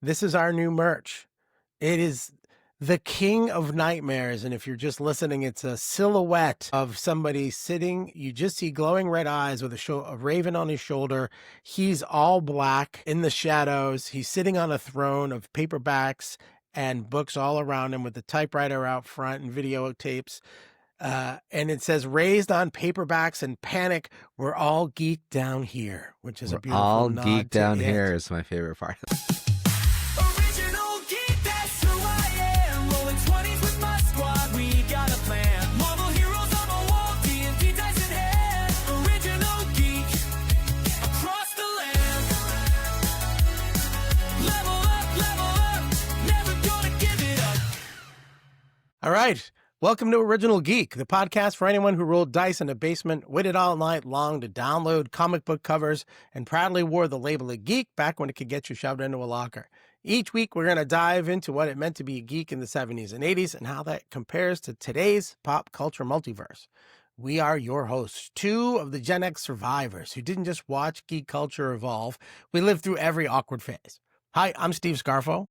This is our new merch. It is the King of Nightmares. And if you're just listening, it's a silhouette of somebody sitting. You just see glowing red eyes with a raven on his shoulder. He's all black in the shadows. He's sitting on a throne of paperbacks and books all around him with the typewriter out front and videotapes. And it says, raised on paperbacks and panic, we're all geeked down here, which is a We're beautiful all nod geeked to down it. here is my favorite part. Original geek, that's who I am. Rolling 20s with my squad, we got a plan. Marvel heroes on the wall, D&D dice in hand. Original geek, across the land. Level up, never gonna give it up. All right. Welcome to Original Geek, the podcast for anyone who rolled dice in a basement, waited all night long to download comic book covers, and proudly wore the label of geek back when it could get you shoved into a locker. Each week, we're going to dive into what it meant to be a geek in the 70s and 80s and how that compares to today's pop culture multiverse. We are your hosts, two of the Gen X survivors who didn't just watch geek culture evolve. We lived through every awkward phase. Hi, I'm Steve Scarfo.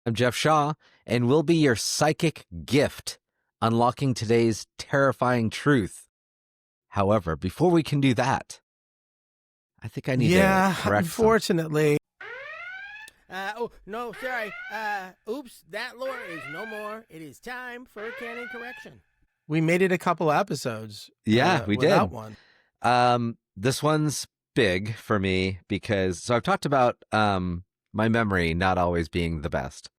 I'm Jeff Shaw, and we'll be your psychic gift, unlocking today's terrifying truth. However, before we can do that, I think I need to correct unfortunately. No, sorry. Oops, that lore is no more. It is time for a canon correction. We made it a couple episodes. Yeah, we did. Without one. This one's big for me because, so I've talked about my memory not always being the best.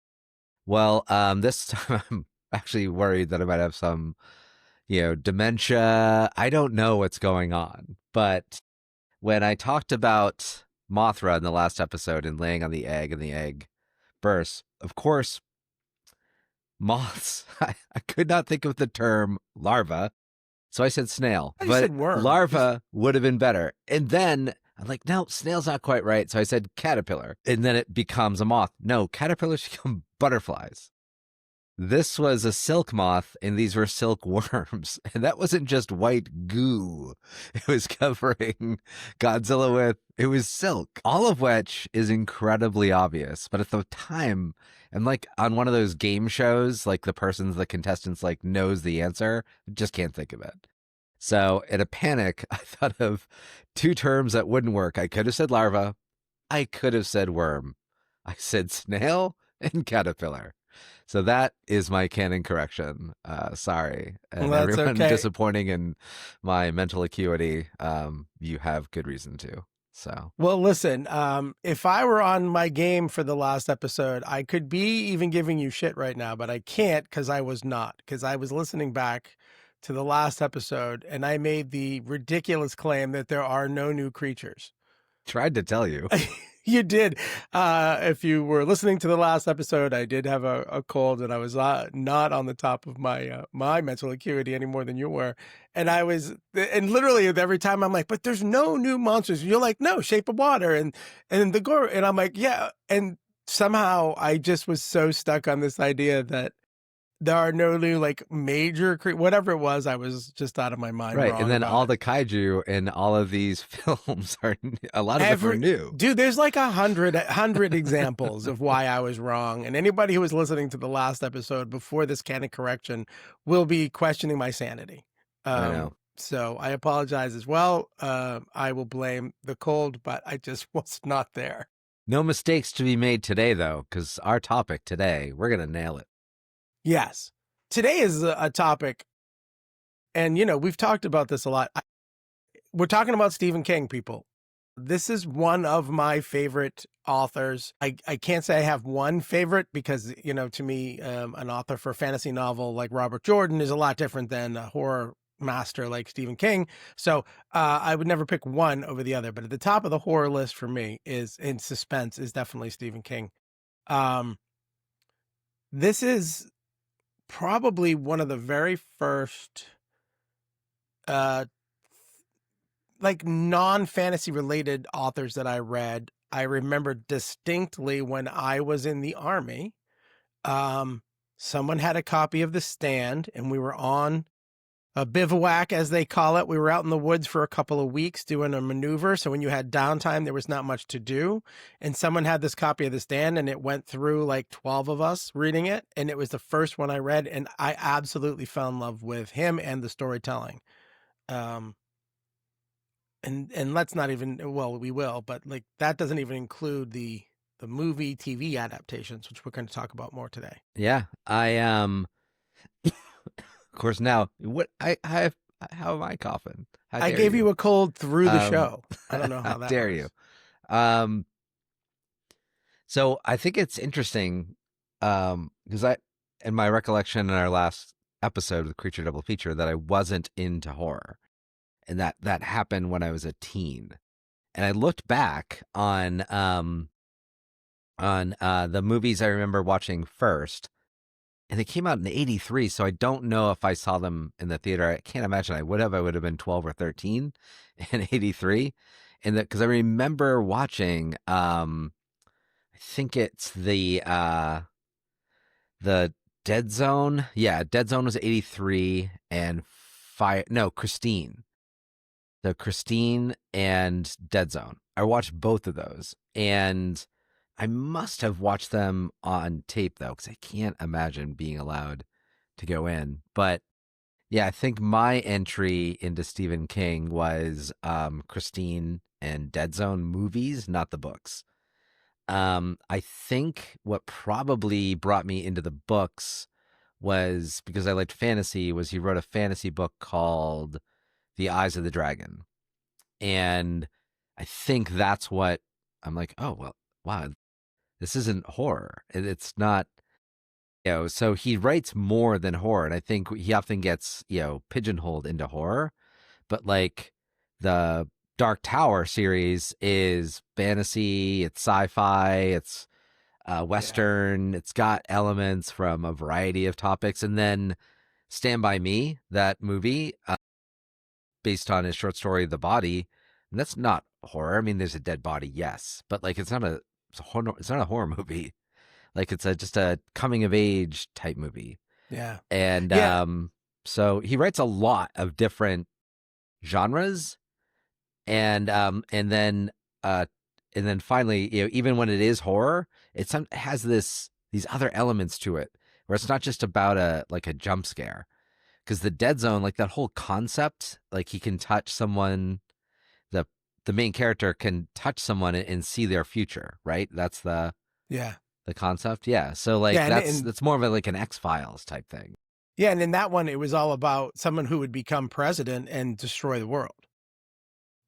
Well, this time I'm actually worried that I might have some, dementia. I don't know what's going on. But when I talked about Mothra in the last episode and laying on the egg and the egg bursts, of course, moths, I could not think of the term larva. So I said snail. I but said worm. Larva would have been better. And then I'm like, no, snail's not quite right. So I said caterpillar. And then it becomes a moth. No, caterpillars become butterflies. This was a silk moth, and these were silk worms. And that wasn't just white goo. It was covering Godzilla with, it was silk. All of which is incredibly obvious. But at the time, and like on one of those game shows, like the contestants like knows the answer, just can't think of it. So in a panic, I thought of two terms that wouldn't work. I could have said larva. I could have said worm. I said snail and caterpillar. So that is my canon correction. Sorry. And Well, everyone okay. disappointing in my mental acuity, you have good reason to. So, Well, listen, if I were on my game for the last episode, I could be even giving you shit right now, but I can't because I was not, because I was listening back to the last episode and I made the ridiculous claim that there are no new creatures. tried to tell you. You did. If you were listening to the last episode, I did have a cold and I was not on the top of my my mental acuity any more than you were. And literally every time I'm like, but there's no new monsters. You're like, no, Shape of Water and the gore. And I'm like, yeah. And somehow I just was so stuck on this idea that there are no new like major whatever it was. I was just out of my mind. Right. wrong And then about all it. the kaiju in all of these films are, a lot of them are new. Dude, there's like 100 examples of why I was wrong. And anybody who was listening to the last episode before this canon correction will be questioning my sanity. I know. So I apologize as well. I will blame the cold, but I just was not there. No mistakes to be made today, though, because our topic today, we're going to nail it. Yes. Today is a topic, and we've talked about this a lot. We're talking about Stephen King, people. This is one of my favorite authors. I can't say I have one favorite because, to me, an author for a fantasy novel like Robert Jordan is a lot different than a horror master like Stephen King. So I would never pick one over the other. But at the top of the horror list for me is in suspense is definitely Stephen King. This is probably one of the very first like non-fantasy related authors that I read. I remember distinctly when I was in the Army, someone had a copy of The Stand and we were on a bivouac, as they call it. We were out in the woods for a couple of weeks doing a maneuver. So when you had downtime, there was not much to do. And someone had this copy of The Stand, and it went through like 12 of us reading it. And it was the first one I read, and I absolutely fell in love with him and the storytelling. And let's not even, well, we will, but like that doesn't even include the movie TV adaptations, which we're going to talk about more today. Yeah, of course, now what I have. How am I coughing? How I dare gave you a cold through the show. I don't know how How that dare works. you? So I think it's interesting because in my recollection in our last episode with Creature Double Feature, that I wasn't into horror, and that happened when I was a teen. And I looked back on the movies I remember watching first, and they came out in '83. So I don't know if I saw them in the theater. I can't imagine I would have. I would have been 12 or 13 in '83, and because I remember watching. I think it's the Dead Zone. Yeah, Dead Zone was '83, and Christine. The Christine and Dead Zone. I watched both of those, and I must have watched them on tape though, because I can't imagine being allowed to go in. But yeah, I think my entry into Stephen King was Christine and Dead Zone movies, not the books. I think what probably brought me into the books was because I liked fantasy. Was he wrote a fantasy book called The Eyes of the Dragon, and I think that's what I'm like. Oh well, wow, this isn't horror. It's not. So he writes more than horror, and I think he often gets pigeonholed into horror, but like the Dark Tower series is fantasy, it's sci-fi, it's Western. It's got elements from a variety of topics. And then Stand By Me, that movie, based on his short story, The Body, and that's not horror. I mean, there's a dead body, yes, but like it's not a horror movie. Like it's just a coming of age type movie. Yeah. And Yeah. so he writes a lot of different genres, and then finally, even when it is horror, it has these other elements to it where it's not just about a jump scare. Because the Dead Zone, like that whole concept, like he can touch someone, the main character can touch someone and see their future, right? That's the concept. Yeah. So like that's more of like an X-Files type thing. Yeah, and in that one, it was all about someone who would become president and destroy the world,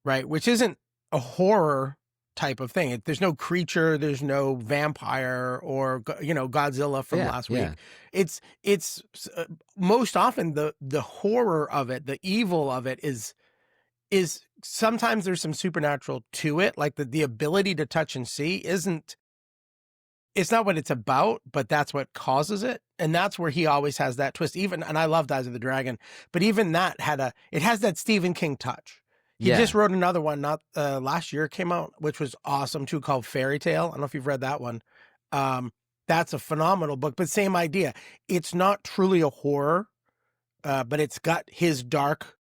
right? Which isn't a horror type of thing. There's no creature, there's no vampire or Godzilla from last week. It's most often the horror of it, the evil of it is sometimes there's some supernatural to it, like the ability to touch and see it's not what it's about, but that's what causes it. And that's where he always has that twist. And I loved Eyes of the Dragon, but even that it has that Stephen King touch. He just wrote another one, not last year came out, which was awesome too, called Fairy Tale. I don't know if you've read that one. That's a phenomenal book, but same idea. It's not truly a horror, but it's got his dark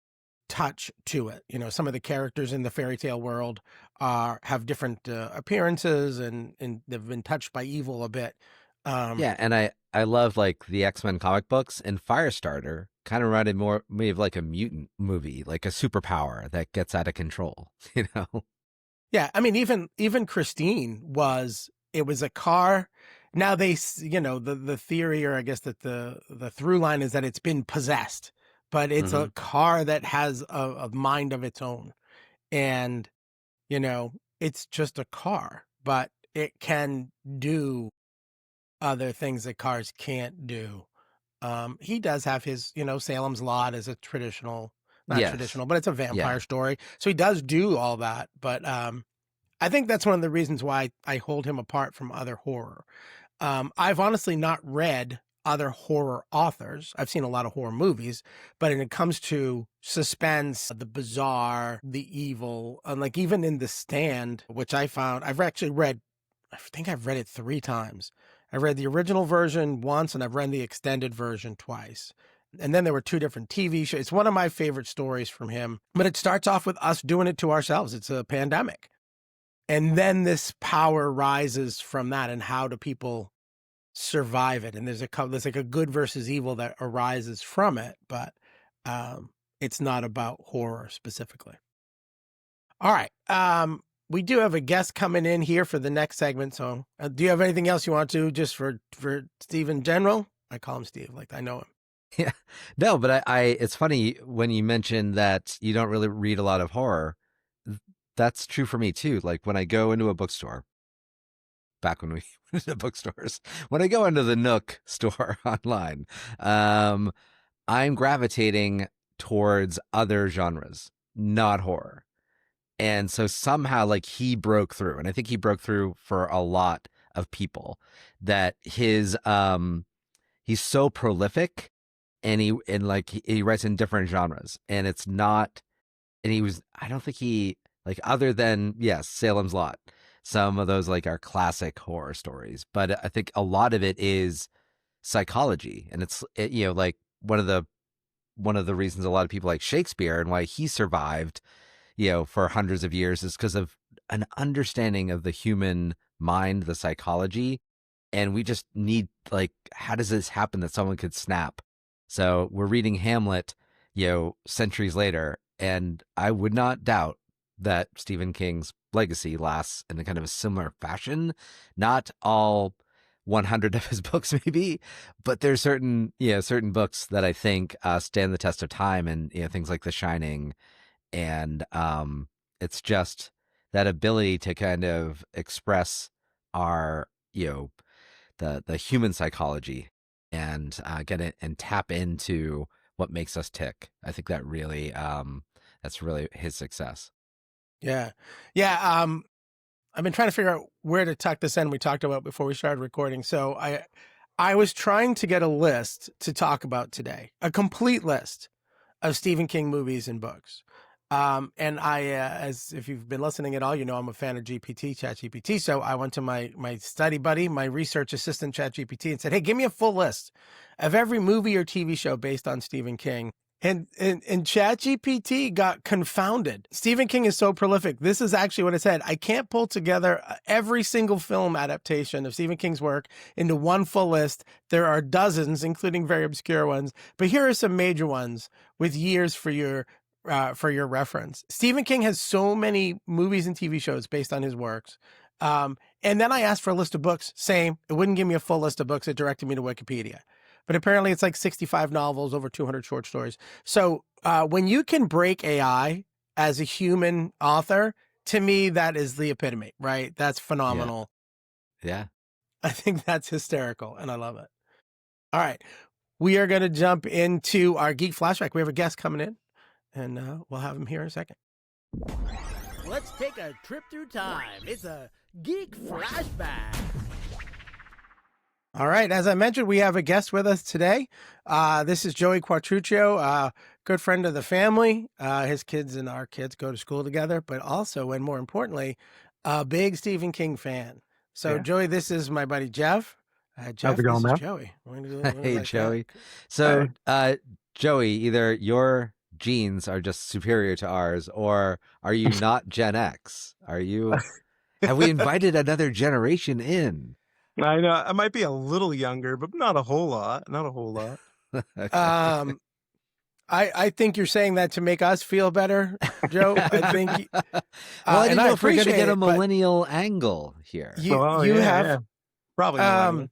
touch to it. Some of the characters in the fairy tale world have different appearances and they've been touched by evil a bit. And I love like the X-Men comic books, and Firestarter kind of reminded me of like a mutant movie, like a superpower that gets out of control, Yeah, I mean, even Christine was a car. Now the theory, or I guess that the through line is that it's been possessed, but it's a car that has a mind of its own. And, it's just a car, but it can do other things that cars can't do. He does have his, Salem's Lot is a traditional, not traditional, but it's a vampire story. So he does do all that. But I think that's one of the reasons why I hold him apart from other horror. I've honestly not read other horror authors. I've seen a lot of horror movies, but when it comes to suspense, the bizarre, the evil, and like even in The Stand, which I think I've read it 3 times. I read the original version once and I've read the extended version twice. And then there were 2 different TV shows. It's one of my favorite stories from him, but it starts off with us doing it to ourselves. It's a pandemic. And then this power rises from that, and how do people survive it? And there's like a good versus evil that arises from it, but it's not about horror specifically. All right. We do have a guest coming in here for the next segment. So do you have anything else you want to just for Steve in general? I call him Steve, like I know him. Yeah. No, but it's funny when you mentioned that you don't really read a lot of horror. That's true for me too. Like when I go into a bookstore, back when we went to bookstores, when I go into the Nook store online, I'm gravitating towards other genres, not horror. And so somehow like he broke through, and I think he broke through for a lot of people, that he's so prolific, and he writes in different genres, and I don't think he, like, other than, yes, Salem's Lot, some of those like are classic horror stories, but I think a lot of it is psychology, and it's like one of the reasons a lot of people like Shakespeare and why he survived for hundreds of years is because of an understanding of the human mind, the psychology. And we just need, like, how does this happen that someone could snap? So we're reading Hamlet, centuries later, and I would not doubt that Stephen King's legacy lasts in a kind of a similar fashion. Not all 100 of his books, maybe, but there's certain books that I think stand the test of time, and things like The Shining. And it's just that ability to kind of express our, the human psychology, and get it and tap into what makes us tick. I think that really, that's really his success. Yeah. Yeah. I've been trying to figure out where to tuck this in. We talked about before we started recording. So I was trying to get a list to talk about today, a complete list of Stephen King movies and books. And as if you've been listening at all, I'm a fan of ChatGPT. So I went to my study buddy, my research assistant, ChatGPT, and said, hey, give me a full list of every movie or TV show based on Stephen King. And ChatGPT got confounded. Stephen King is so prolific. This is actually what it said. I can't pull together every single film adaptation of Stephen King's work into one full list. There are dozens, including very obscure ones. But here are some major ones with years for your reference. Stephen King has so many movies and TV shows based on his works. And then I asked for a list of books. Same. It wouldn't give me a full list of books. It directed me to Wikipedia. But apparently it's like 65 novels, over 200 short stories. So when you can break AI as a human author, to me, that is the epitome, right? That's phenomenal. Yeah. I think that's hysterical, and I love it. All right. We are going to jump into our Geek Flashback. We have a guest coming in, and we'll have him here in a second. Let's take a trip through time. It's a Geek Flashback. All right. As I mentioned, we have a guest with us today. This is Joey Quattruccio, good friend of the family. His kids and our kids go to school together, but also, and more importantly, a big Stephen King fan. So, yeah. Joey, this is my buddy Jeff. Jeff, how's it going, man? Joey. Hey, Joey. So, Joey, either your genes are just superior to ours, or are you not Gen X? Have we invited another generation in? I know I might be a little younger, but not a whole lot. Okay. I think you're saying that to make us feel better, Joe. I think. Well, I didn't know if we're going to get a it, millennial angle here. You have probably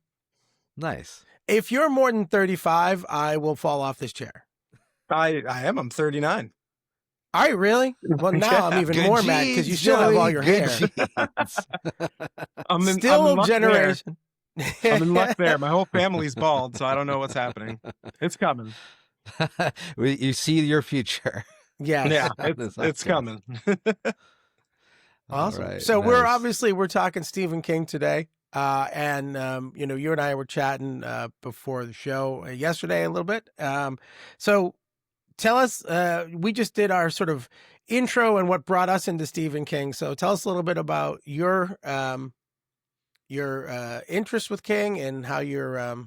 nice. If you're more than 35, I will fall off this chair. I am. I'm 39. Are you really? Well, now Yeah. I'm even Good more mad because you still have all your hair. I'm in luck generation. there. I'm in luck there. My whole family's bald, so I don't know what's happening. It's coming. You see your future. Yes. Yeah, it's coming. Awesome. Right, so nice. we're talking Stephen King today. And you and I were chatting before the show yesterday a little bit. So tell us, we just did our sort of intro and what brought us into Stephen King. So tell us a little bit about your interest with King and how you're, to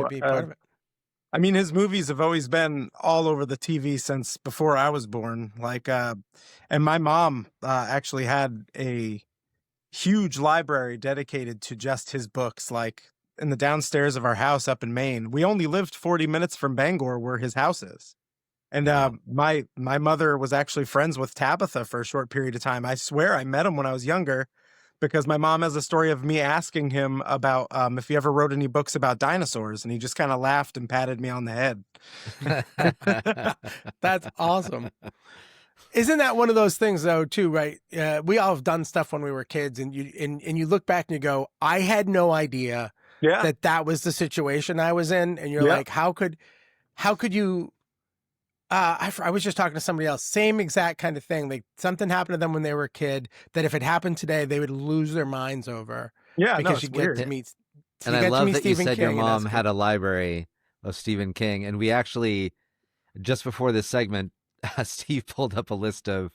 be part of it. I mean, his movies have always been all over the TV since before I was born. Like, and my mom actually had a huge library dedicated to just his books, like in the downstairs of our house up in Maine. We only lived 40 minutes from Bangor, where his house is. And Wow. my mother was actually friends with Tabitha for a short period of time. I swear I met him when I was younger, because my mom has a story of me asking him about if he ever wrote any books about dinosaurs, and he just kind of laughed and patted me on the head. That's awesome. Isn't that one of those things though, too, right? We all have done stuff when we were kids, and you look back and you go, I had no idea Yeah. that was the situation I was in. And you're Yep. like, how could you, I was just talking to somebody else, same exact kind of thing. Like something happened to them when they were a kid that if it happened today, they would lose their minds over. Yeah, no, Because it's you weird. get to meet. And you I get to love meet that you Stephen said your King, and mom that's had a library of Stephen King. And we actually, just before this segment, Steve pulled up a list of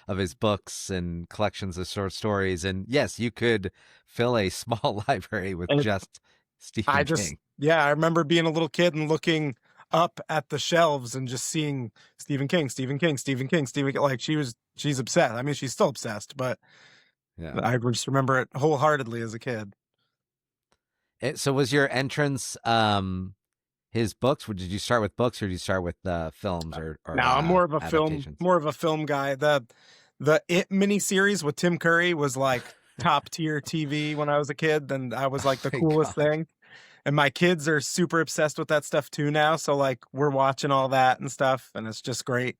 his books and collections of short stories. And yes, you could fill a small library with And just Stephen I King. just, yeah, I remember being a little kid and looking up at the shelves and just seeing Stephen King, Stephen King, Stephen King, Stephen King. Like she's obsessed. I mean, she's still obsessed, but Yeah. I just remember it wholeheartedly as a kid. So was your entrance his books? Or did you start with books, or did you start with films or No, I'm more of a adaptations? film guy. The It miniseries with Tim Curry was like top tier TV when I was a kid, and I was like the my coolest God. thing. And my kids are super obsessed with that stuff too now. So like we're watching all that and stuff, and it's just great.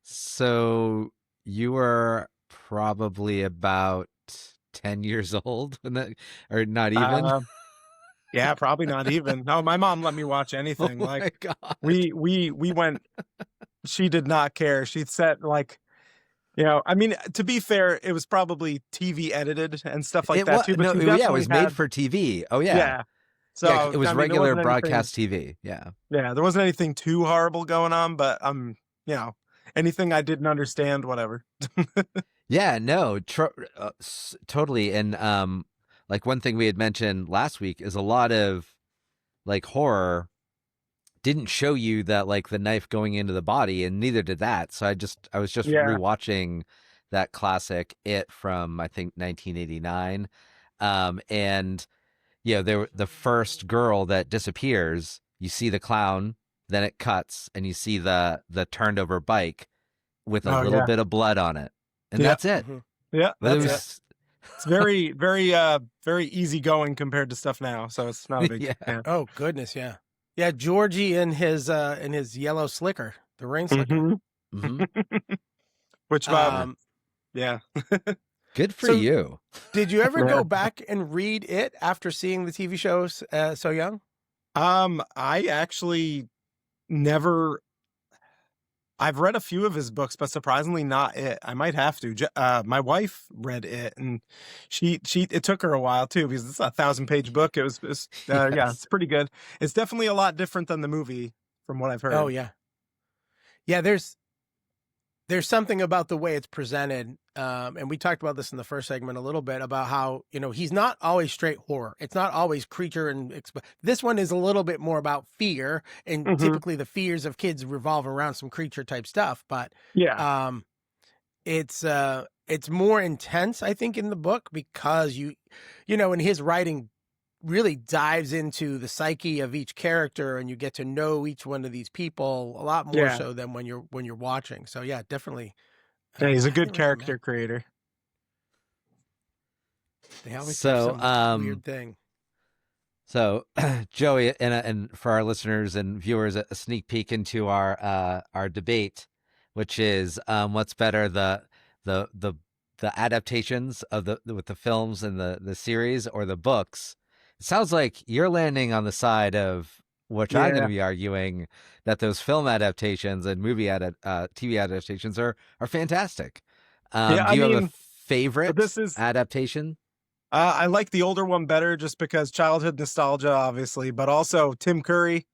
So you were probably about 10 years old when that, or not even? Uh, yeah, probably not even. No, my mom let me watch anything. Oh Like my God. we went. She did not care. She said like, I mean, to be fair, it was probably TV edited and stuff like that too. But no, she yeah, it definitely was made had- for TV. Oh yeah. Yeah. So Yeah, it was I mean, there regular wasn't anything- broadcast TV. Yeah. Yeah, there wasn't anything too horrible going on, but anything I didn't understand, whatever. Yeah, no, totally. And like one thing we had mentioned last week is a lot of like horror didn't show you that like the knife going into the body, and neither did that. So I was just Yeah. rewatching that classic It from I think 1989. And the first girl that disappears, you see the clown, then it cuts and you see the turned over bike with a Oh, little yeah. bit of blood on it. And Yeah. that's it. Mhm. Yeah, But it that's it. was It's very, very, very easygoing compared to stuff now. So it's not a big. Yeah. Yeah. Oh goodness, yeah, yeah. Georgie in his yellow slicker, the rain slicker. Mhm. Mhm. Which, yeah. Good for So- you. Did you ever Yeah. go back and read it after seeing the TV shows so young? I actually never. I've read a few of his books, but surprisingly not It. I might have to. My wife read It, and it took her a while too, because it's a 1,000-page book. It was yeah, Yes. it's pretty good. It's definitely a lot different than the movie, from what I've heard. Oh yeah, yeah. There's something about the way it's presented, and we talked about this in the first segment a little bit about how he's not always straight horror. It's not always creature and this one is a little bit more about fear, and Mhm. typically the fears of kids revolve around some creature type stuff. But Yeah, it's more intense, I think, in the book because and his writing really dives into the psyche of each character, and you get to know each one of these people a lot more Yeah. so than when you're watching. So yeah, definitely. yeah, he's a I good highly character recommend. creator. They always So, do some weird thing. So, Joey, and for our listeners and viewers, a sneak peek into our debate, which is what's better, the adaptations of with the films and the series, or the books. It sounds like you're landing on the side of which I'm going Yeah. to be arguing, that those film adaptations and TV adaptations are fantastic. Yeah, do you have a mean, favorite this is- adaptation? I like the older one better, just because childhood nostalgia, obviously, but also Tim Curry.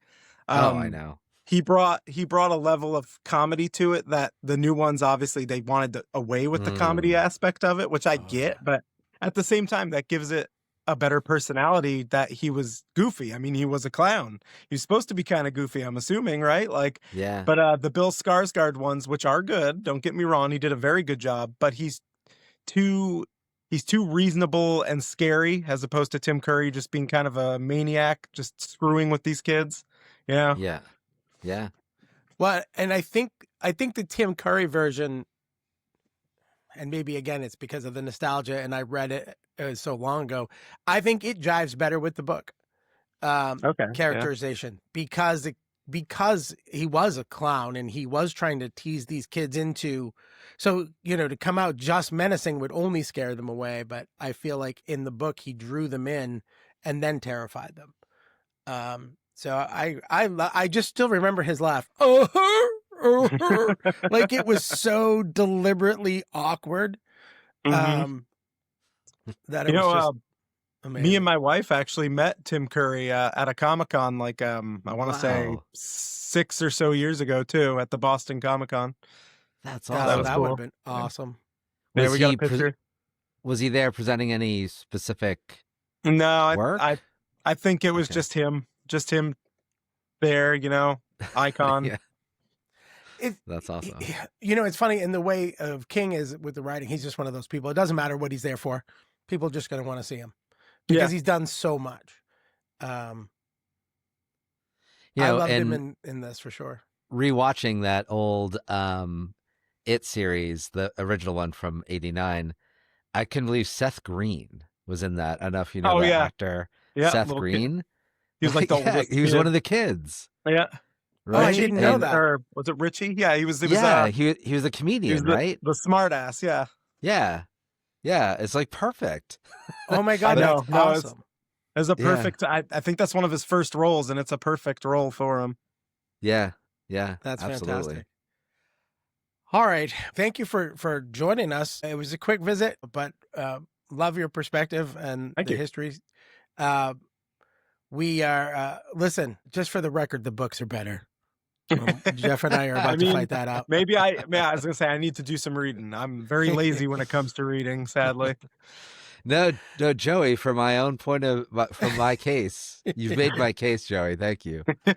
I know. He brought a level of comedy to it that the new ones, obviously, they wanted away with the comedy aspect of it, which I Oh, get, yeah. but at the same time, that gives it a better personality that he was goofy. I mean, he was a clown. He was supposed to be kind of goofy, I'm assuming, right? Like, Yeah. but the Bill Skarsgård ones, which are good, don't get me wrong, he did a very good job, but too he's too reasonable and scary as opposed to Tim Curry just being kind of a maniac, just screwing with these kids. Yeah. Yeah. Yeah. Well, and I think the Tim Curry version, and maybe again it's because of the nostalgia, and I read it so long ago. I think it jives better with the book Okay. characterization because he was a clown and he was trying to tease these kids into. So to come out just menacing would only scare them away. But I feel like in the book he drew them in and then terrified them. So I just still remember his laugh. Like it was so deliberately awkward. Mhm. That it was just amazing. Me and my wife actually met Tim Curry at a Comic-Con, like I want to say Wow. 6 or so years ago too, at the Boston Comic-Con. That's Oh, awesome. was that would cool. have been awesome. Yeah, Was we got he a picture. Was he there presenting any specific No, work? I think it was Okay. just him there, icon. Yeah, It, that's awesome. It's funny in the way of King is with the writing. He's just one of those people. It doesn't matter what he's there for. People are just going to want to see him because he's done so much. I loved him in this for sure. Rewatching that old It series, the original one from '89, I couldn't believe Seth Green was in that. I don't know if you know Oh, that yeah. actor, Yeah, Seth little kid. Green. He was like the Yeah, oldest he was kid. one of the kids. Yeah. Oh, I Right? didn't know And- that. Or was it Richie? Yeah, he was. It Yeah, was, he was a comedian, right? The smart ass. Yeah. Yeah, it's like perfect. Oh my God, I know. that's No, it's- awesome. It was a Yeah. perfect. I think that's one of his first roles, and it's a perfect role for him. Yeah, That's absolutely. fantastic. All right. Thank you for joining us. It was a quick visit, but love your perspective and Thank the you. history. We are, listen, just for the record, the books are better. Jeff and I are about to fight that out. Maybe I was gonna say I need to do some reading. I'm very lazy when it comes to reading, sadly. No, Joey. From my own point of, from my case, you've made my case, Joey. Thank you. It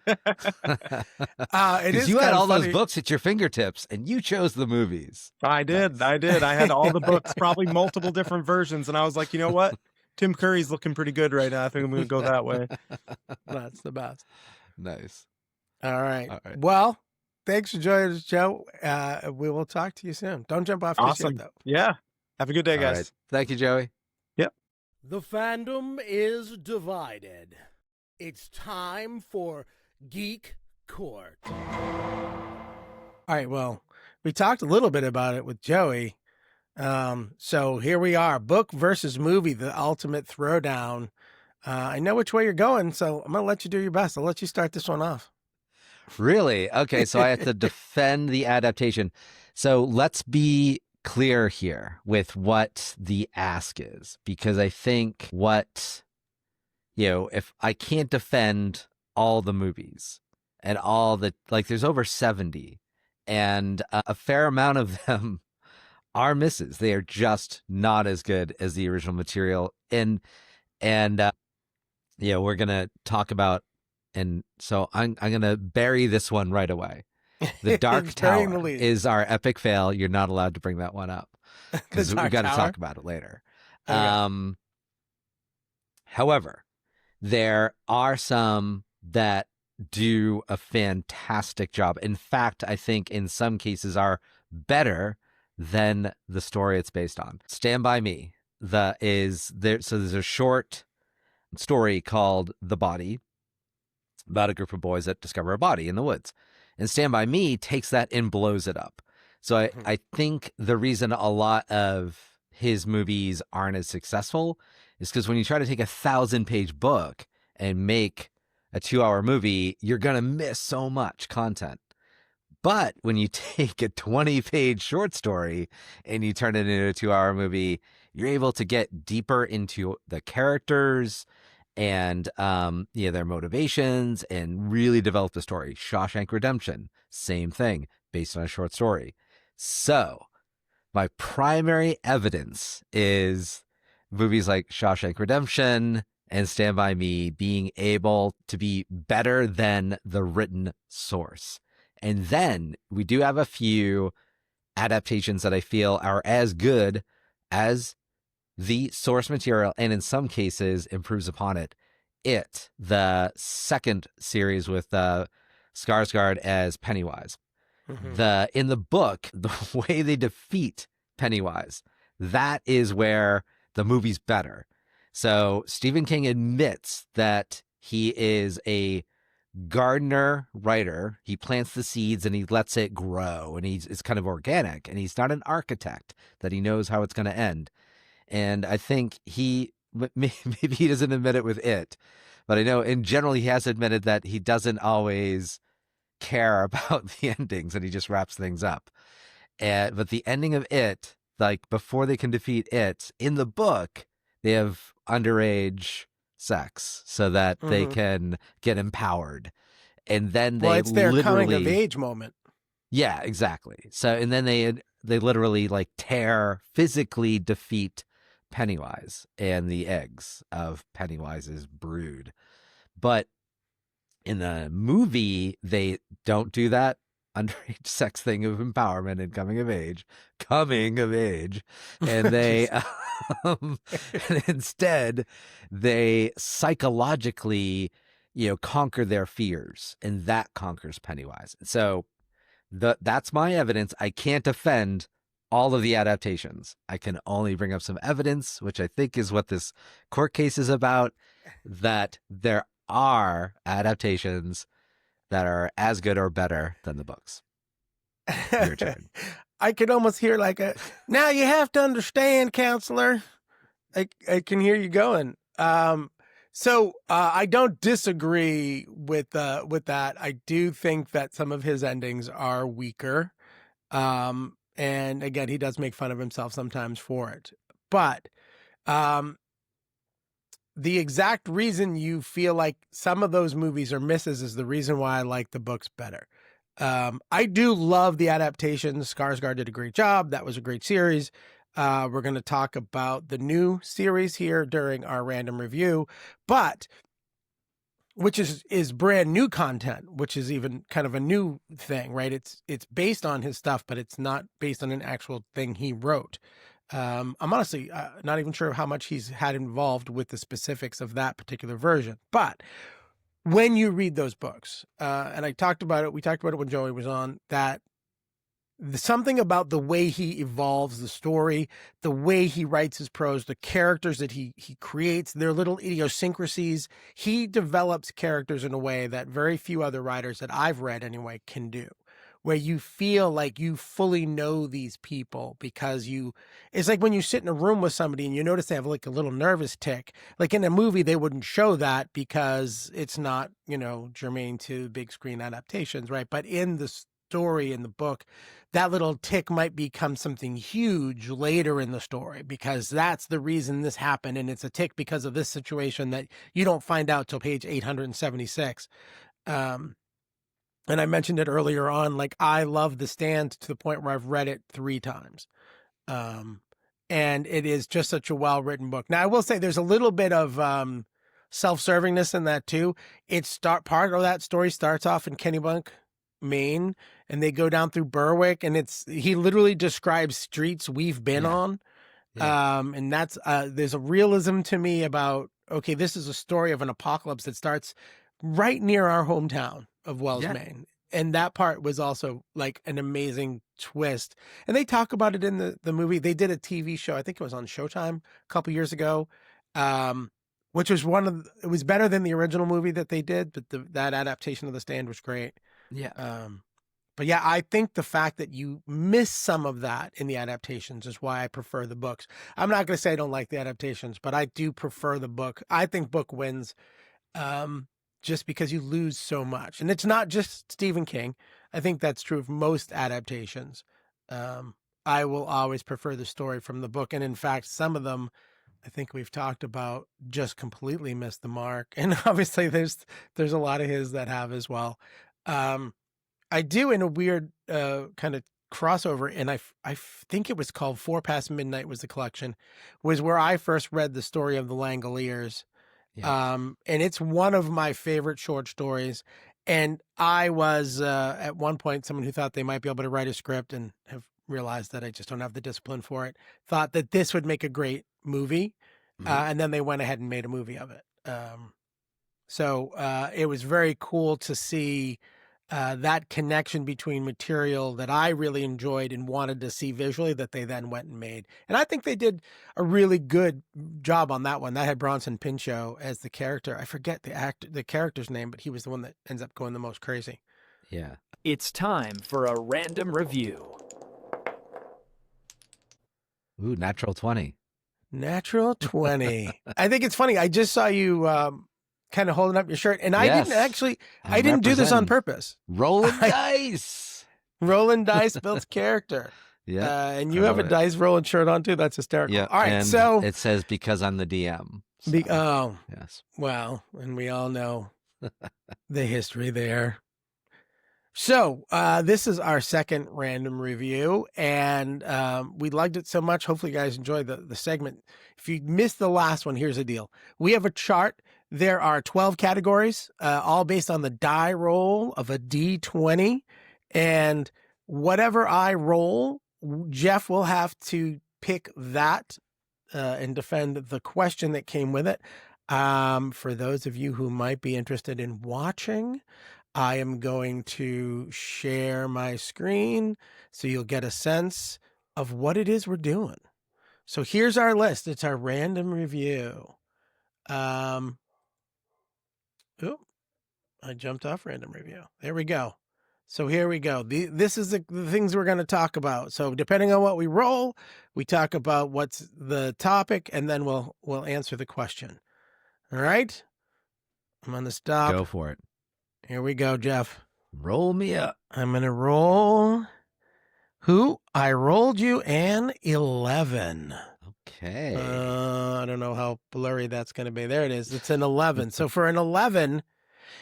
Because is you had kind of all funny. those books at your fingertips, and you chose the movies. I did. I had all the books, probably multiple different versions, and I was like, you know what? Tim Curry's looking pretty good right now. I think I'm gonna go that way. That's the best. Nice. All right. All right. Well, thanks for joining us, Joe. We will talk to you soon. Don't jump off the ship, Awesome. though. Yeah. Have a good day, All guys. right. Thank you, Joey. The fandom is divided. It's time for Geek Court. All right. Well, we talked a little bit about it with Joey. So here we are, book versus movie, the ultimate throwdown. I know which way you're going, so I'm going to let you do your best. I'll let you start this one off. Really? Okay, so I have to defend the adaptation. So let's be clear here with what the ask is, because I think if I can't defend all the movies and all the, there's over 70, and a fair amount of them are misses. They are just not as good as the original material. And we're going to talk about, and so I'm going to bury this one right away. The Dark It's burying the Tower lead. is our epic fail. You're not allowed to bring that one up because The we Dark got to Tower? talk about it later. Okay. However, there are some that do a fantastic job. In fact, I think in some cases are better than the story it's based on. Stand By Me is there. So there's a short story called The Body about a group of boys that discover a body in the woods. And Stand By Me takes that and blows it up. So I think the reason a lot of his movies aren't as successful is because when you try to take a 1,000-page book and make a 2-hour movie, you're going to miss so much content. But when you take a 20-page short story and you turn it into a 2-hour movie, you're able to get deeper into the characters and their motivations and really develop the story. Shawshank Redemption, same thing, based on a short story. So my primary evidence is movies like Shawshank Redemption and Stand By Me being able to be better than the written source. And then we do have a few adaptations that I feel are as good as the source material, and in some cases improves upon it. The second series with Skarsgård as Pennywise. In the book, the way they defeat Pennywise, that is where the movie's better. So Stephen King admits that he is a gardener writer. He plants the seeds and he lets it grow, and it's kind of organic, and he's not an architect that he knows how it's going to end. And I think maybe he doesn't admit it with it, but I know in general he has admitted that he doesn't always care about the endings and he just wraps things up. But the ending of it, like before they can defeat it, in the book, they have underage sex so that they can get empowered. And then they it's their literally coming of age moment. Yeah, exactly. So, and then they literally like physically defeat Pennywise and the eggs of Pennywise's brood. But in the movie, they don't do that underage sex thing of empowerment and coming of age, and they and instead they psychologically, conquer their fears, and that conquers Pennywise. So that's my evidence. I can't defend all of the adaptations. I can only bring up some evidence, which I think is what this court case is about, that there are adaptations that are as good or better than the books. Your turn. I could almost hear now you have to understand, counselor. I can hear you going. So I don't disagree with that. I do think that some of his endings are weaker. And again, he does make fun of himself sometimes for it. But the exact reason you feel like some of those movies are misses is the reason why I like the books better. I do love the adaptations. Skarsgård did a great job. That was a great series. We're going to talk about the new series here during our random review, which is brand new content, which is even kind of a new thing, right? It's based on his stuff, but it's not based on an actual thing he wrote. I'm honestly not even sure how much he's had involved with the specifics of that particular version. But when you read those books, and we talked about it when Joey was on, that something about the way he evolves the story, the way he writes his prose, the characters that he creates, their little idiosyncrasies, he develops characters in a way that very few other writers that I've read anyway can do, where you feel like you fully know these people because it's like when you sit in a room with somebody and you notice they have like a little nervous tick. Like in a movie, they wouldn't show that because it's not, germane to big screen adaptations, right? But in the story, in the book, that little tick might become something huge later in the story because that's the reason this happened. And it's a tick because of this situation that you don't find out till page 876. And I mentioned it earlier on, like I love The Stand to the point where I've read it 3 times. And it is just such a well-written book. Now I will say there's a little bit of self-servingness in that too. Part of that story starts off in Kennebunk, Maine, and they go down through Berwick, and he literally describes streets we've been on. Yeah. And that's there's a realism to me about, okay, this is a story of an apocalypse that starts right near our hometown of Wells, Maine. And that part was also like an amazing twist. And they talk about it in the movie. They did a TV show, I think it was on Showtime a couple years ago, which was it was better than the original movie that they did, but that adaptation of The Stand was great. Yeah. But yeah, I think the fact that you miss some of that in the adaptations is why I prefer the books. I'm not going to say I don't like the adaptations, but I do prefer the book. I think book wins just because you lose so much. And it's not just Stephen King. I think that's true of most adaptations. I will always prefer the story from the book. And in fact, some of them, I think we've talked about, just completely missed the mark. And obviously there's a lot of his that have as well. I do, in a weird kind of crossover, and I think it was called 4 Past Midnight was the collection, was where I first read the story of the Langoliers. Yeah. And it's one of my favorite short stories. And I was at one point someone who thought they might be able to write a script and have realized that I just don't have the discipline for it. Thought that this would make a great movie, and then they went ahead and made a movie of it. So it was very cool to see that connection between material that I really enjoyed and wanted to see visually that they then went and made. And I think they did a really good job on that one. That had Bronson Pinchot as the character. I forget the character's name, but he was the one that ends up going the most crazy. Yeah. It's time for a random review. Ooh, natural 20. Natural 20. I think it's funny. I just saw you kind of holding up your shirt, and I didn't actually, I didn't do this on purpose. Rolling dice. Rolling dice builds character. Yeah. And you have a dice rolling shirt on too. That's hysterical. Yeah. All right. And So it says because I'm the DM. So, yes. Well, and we all know the history there. So this is our second random review, and we liked it so much. Hopefully you guys enjoyed the segment. If you missed the last one, here's the deal. We have a chart. There are 12 categories, all based on the die roll of a D20. And whatever I roll, Jeff will have to pick that and defend the question that came with it. For those of you who might be interested in watching, I am going to share my screen so you'll get a sense of what it is we're doing. So here's our list. It's our random review. I jumped off random review. There we go. So here we go. This is the things we're going to talk about. So depending on what we roll, we talk about what's the topic, and then we'll answer the question. All right. I'm going to stop. Go for it. Here we go, Jeff. Roll me up. I'm going to roll. Who? I rolled you an 11. Okay. I don't know how blurry that's going to be. There it is. It's an 11. So for an 11,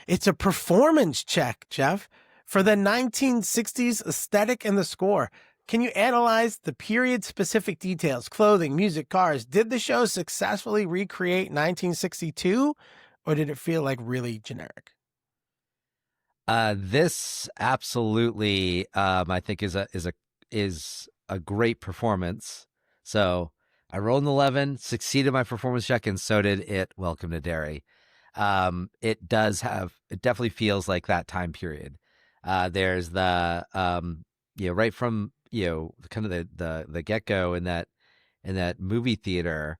it's a performance check, Jeff, for the 1960s aesthetic and the score. Can you analyze the period-specific details, clothing, music, cars? Did the show successfully recreate 1962, or did it feel like really generic? This absolutely, I think is a great performance. So I rolled an 11, succeeded my performance check, and so did it. Welcome to Derry. It definitely feels like that time period. There's the right from kind of the get-go in that movie theater,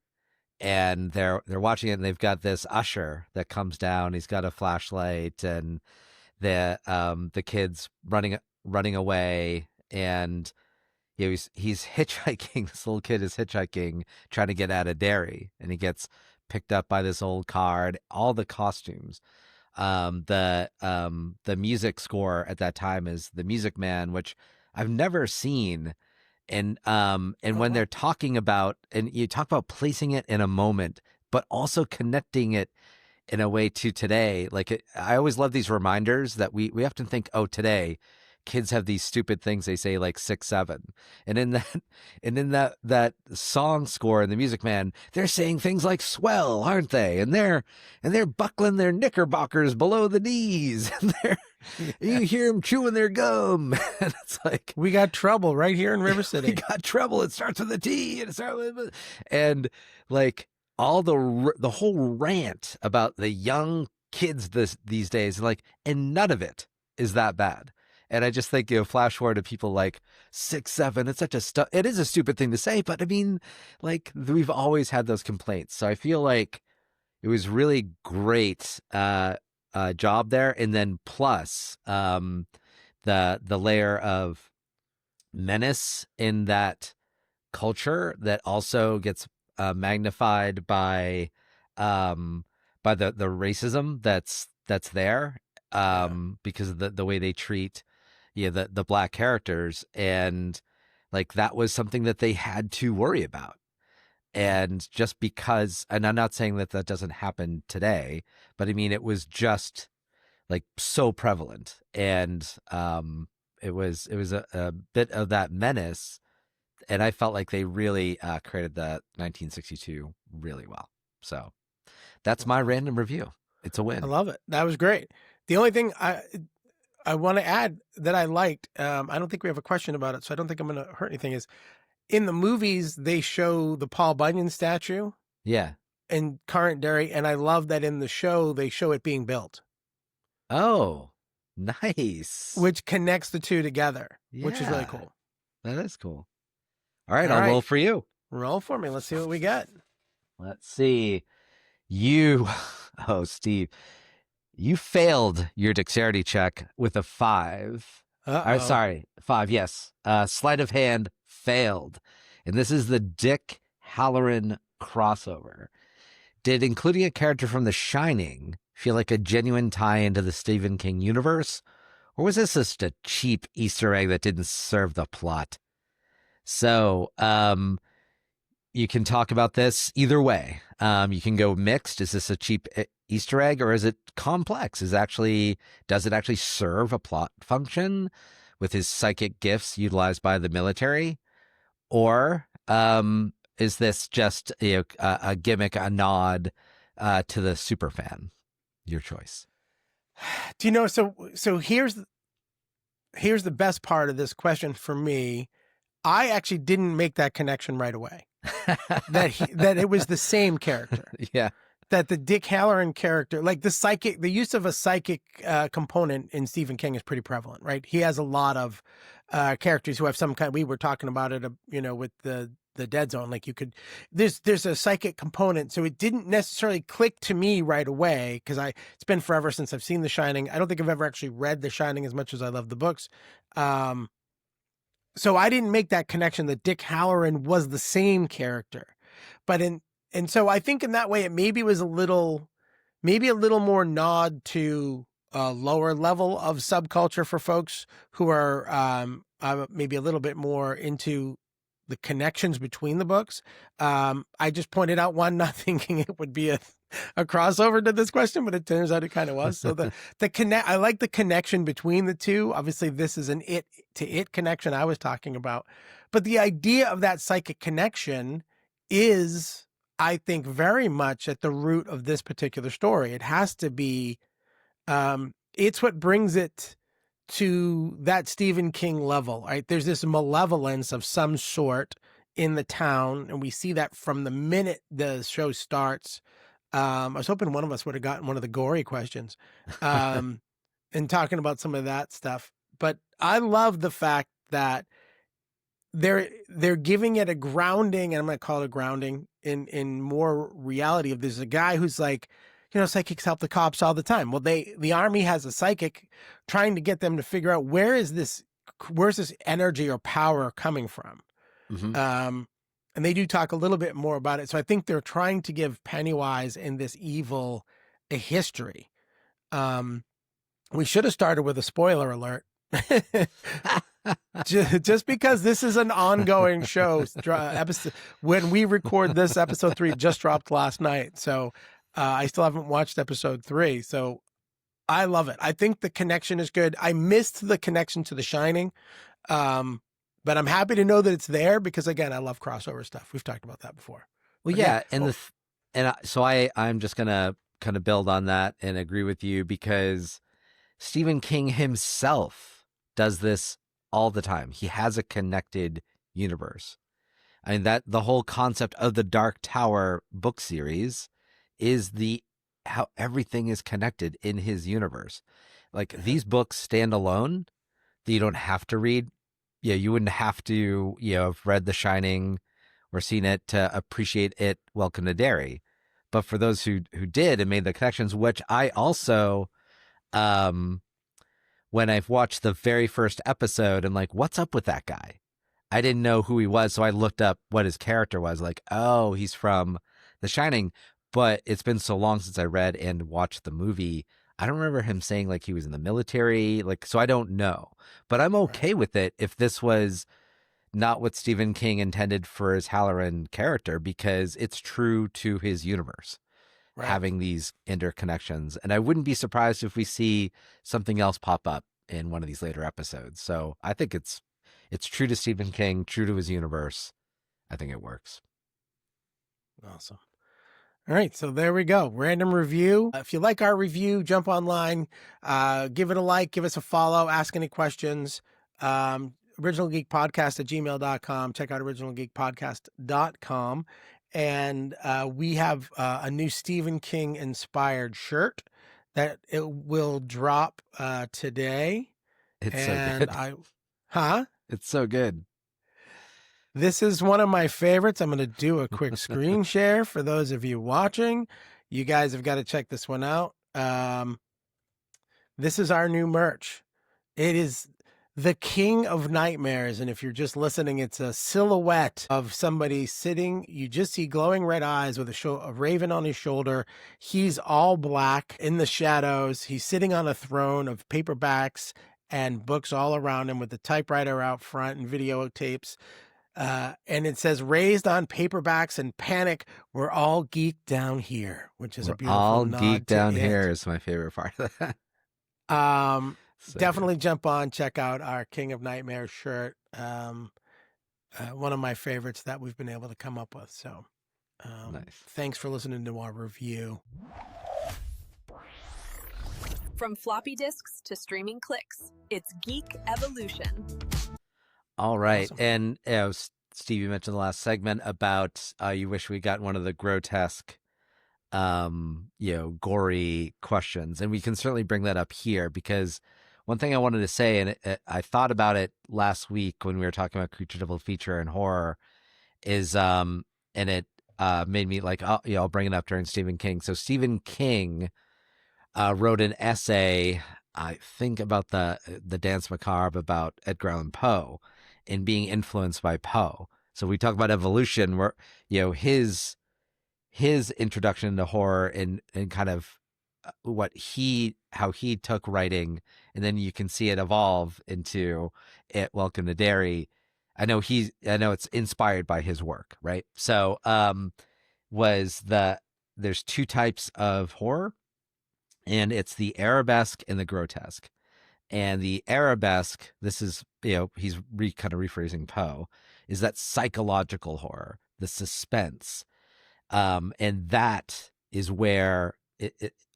and they're watching it, and they've got this usher that comes down. He's got a flashlight, and the kids running away, and he's hitchhiking. This little kid is hitchhiking, trying to get out of Derry, and he gets picked up by this old car. All the costumes, the music score at that time is The Music Man, which I've never seen. And when they're talking about, and you talk about placing it in a moment, but also connecting it in a way to today. Like I always love these reminders that we often think, oh, today kids have these stupid things they say like 6, 7. And in that song score in The Music Man, they're saying things like swell, aren't they? And they're buckling their knickerbockers below the knees. And you hear them chewing their gum. And it's like, we got trouble right here in River City. We got trouble. It starts with a T, and it starts with, and like all the whole rant about the young kids these days, like, and none of it is that bad. And I just think, flash forward to people like 6, 7. It's it is a stupid thing to say, but I mean, like, we've always had those complaints. So I feel like it was really great job there. And then plus the layer of menace in that culture that also gets magnified by the racism that's there, because of the way they treat the black characters, and like that was something that they had to worry about. And just because, and I'm not saying that doesn't happen today, but I mean, it was just like so prevalent. And it was a bit of that menace, and I felt like they really created the 1962 really well. So that's my random review. It's a win. I love it. That was great. The only thing I want to add that I liked, I don't think we have a question about it, so I don't think I'm going to hurt anything, is in the movies, they show the Paul Bunyan statue Yeah. in current Derry, and I love that in the show, they show it being built, Oh, nice. which connects the two together, which is really Yeah. cool. That is cool. All right, All I'll right. roll for you. Roll for me. Let's see what we got. Let's see. Oh, Steve, you failed your dexterity check with a 5. Uh-oh. Sorry, 5, yes. Sleight of hand failed. And this is the Dick Halloran crossover. Did including a character from The Shining feel like a genuine tie into the Stephen King universe? Or was this just a cheap Easter egg that didn't serve the plot? So, you can talk about this either way. You can go mixed. Is this a cheap Easter egg, or is it complex? Does it actually serve a plot function with his psychic gifts utilized by the military? Or is this just a gimmick, a nod to the superfan? Your choice. Do you know, so here's the best part of this question for me. I actually didn't make that connection right away. that it was the same character. Yeah. That the Dick Halloran character, like the use of a psychic component in Stephen King is pretty prevalent, right? He has a lot of characters who have some kind. We were talking about it, with the Dead Zone. Like there's a psychic component, so it didn't necessarily click to me right away because it's been forever since I've seen The Shining. I don't think I've ever actually read The Shining as much as I love the books. So I didn't make that connection that Dick Halloran was the same character, and so I think in that way it maybe was a little more nod to a lower level of subculture for folks who are maybe a little bit more into the connections between the books. I just pointed out one, not thinking it would be a crossover to this question, but it turns out it kind of was. So I like the connection between the two. Obviously, this is an it to it connection I was talking about, but the idea of that psychic connection is, I think, very much at the root of this particular story. It has to be. It's what brings it to that Stephen King level, right? There's this malevolence of some sort in the town, and we see that from the minute the show starts. I was hoping one of us would have gotten one of the gory questions, and talking about some of that stuff. But I love the fact that they're giving it a grounding, and I'm going to call it a grounding in more reality of there's a guy who's like, psychics help the cops all the time. Well, the army has a psychic trying to get them to figure out where's this energy or power coming from. Mm-hmm. And they do talk a little bit more about it. So I think they're trying to give Pennywise and this evil a history. We should have started with a spoiler alert. Just because this is an ongoing show, episode, when we record this, episode 3 just dropped last night. So I still haven't watched episode 3. So I love it. I think the connection is good. I missed the connection to The Shining. But I'm happy to know that it's there because, again, I love crossover stuff. We've talked about that before. Well, But yeah, so I'm just gonna kind of build on that and agree with you because Stephen King himself does this all the time. He has a connected universe. I mean, that the whole concept of the Dark Tower book series is how everything is connected in his universe. Like these books stand alone. That you don't have to read. Yeah, you wouldn't have to, have read The Shining or seen it to appreciate it. Welcome to Derry. But for those who did and made the connections, which I also, when I've watched the very first episode, I'm like, what's up with that guy? I didn't know who he was, so I looked up what his character was. Like, oh, he's from The Shining. But it's been so long since I read and watched the movie. I don't remember him saying like he was in the military, so I don't know. But I'm okay with it if this was not what Stephen King intended for his Halloran character because it's true to his universe, having these interconnections. And I wouldn't be surprised if we see something else pop up in one of these later episodes. So I think it's true to Stephen King, true to his universe. I think it works. Awesome. All right, so there we go. Random review. If you like our review, jump online, give it a like, give us a follow, ask any questions. originalgeekpodcast@gmail.com. Check out originalgeekpodcast.com. And we have a new Stephen King inspired shirt that it will drop today. It's And so good. It's so good. This is one of my favorites. I'm going to do a quick screen share for those of you watching. You guys have got to check this one out. This is our new merch. It is the King of Nightmares. And if you're just listening, it's a silhouette of somebody sitting. You just see glowing red eyes with a raven on his shoulder. He's all black in the shadows. He's sitting on a throne of paperbacks and books all around him with the typewriter out front and videotapes. And it says, raised on paperbacks and panic, we're all geeked down here, which is a beautiful all nod geeked to down it. here is my favorite part of that. So Definitely jump on, check out our King of Nightmares shirt. One of my favorites that we've been able to come up with. So Nice. Thanks for listening to our review. From floppy disks to streaming clicks, it's Geek Evolution. All right. Awesome. And Steve, you mentioned the last segment about you wish we got one of the grotesque, gory questions. And we can certainly bring that up here, because one thing I wanted to say, and I thought about it last week when we were talking about creature double feature and horror, is and it made me like, I'll bring it up during Stephen King. So Stephen King wrote an essay, I think, about the Dance Macabre, about Edgar Allan Poe and being influenced by Poe. So we talk about evolution, where his introduction into horror and kind of how he took writing, and then you can see it evolve into Welcome to Derry. I know it's inspired by his work, right? So there's two types of horror, and it's the arabesque and the grotesque. And the arabesque, this is, he's kind of rephrasing Poe, is that psychological horror, the suspense. And that is where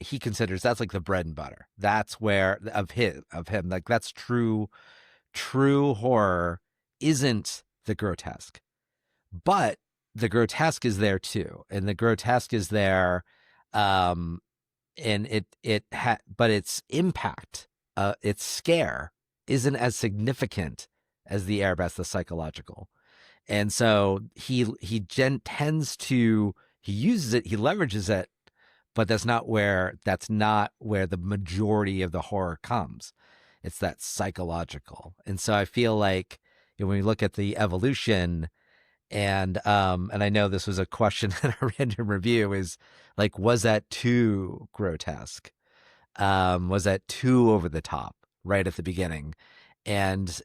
he considers that's like the bread and butter. That's where of him, like that's true horror isn't the grotesque, but the grotesque is there too. And the grotesque is there. And but its impact, its scare isn't as significant as the arabesque, the psychological. And so he uses it, he leverages it, but that's not where the majority of the horror comes. It's that psychological. And so I feel like when we look at the evolution, and I know this was a question in a random review, is like, was that too grotesque? Was that too over the top right at the beginning? And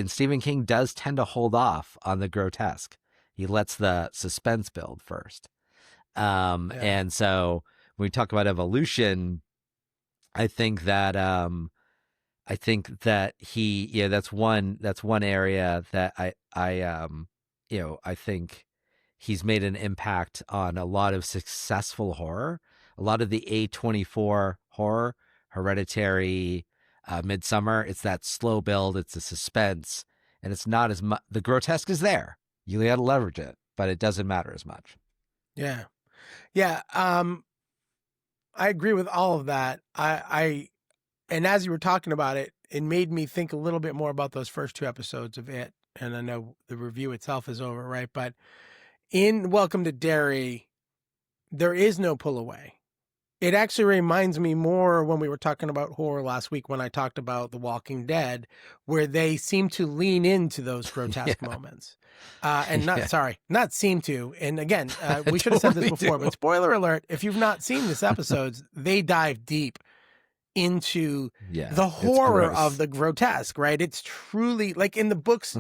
Stephen King does tend to hold off on the grotesque. He lets the suspense build first. And so when we talk about evolution, I think that he, that's one area that I think he's made an impact on a lot of successful horror, a lot of the A24 horror, Hereditary, Midsummer. It's that slow build, it's a suspense, and it's not as much. The grotesque is there. You got to leverage it, but it doesn't matter as much. Yeah. I agree with all of that. And as you were talking about it, it made me think a little bit more about those first two episodes of it. And I know the review itself is over, right? But in Welcome to Derry, there is no pull away. It actually reminds me more when we were talking about horror last week, when I talked about The Walking Dead, where they seem to lean into those grotesque moments. Not seem to. And again, we should have said this before, but spoiler alert, if you've not seen this episodes, they dive deep into the horror of the grotesque, right? It's truly like in the books.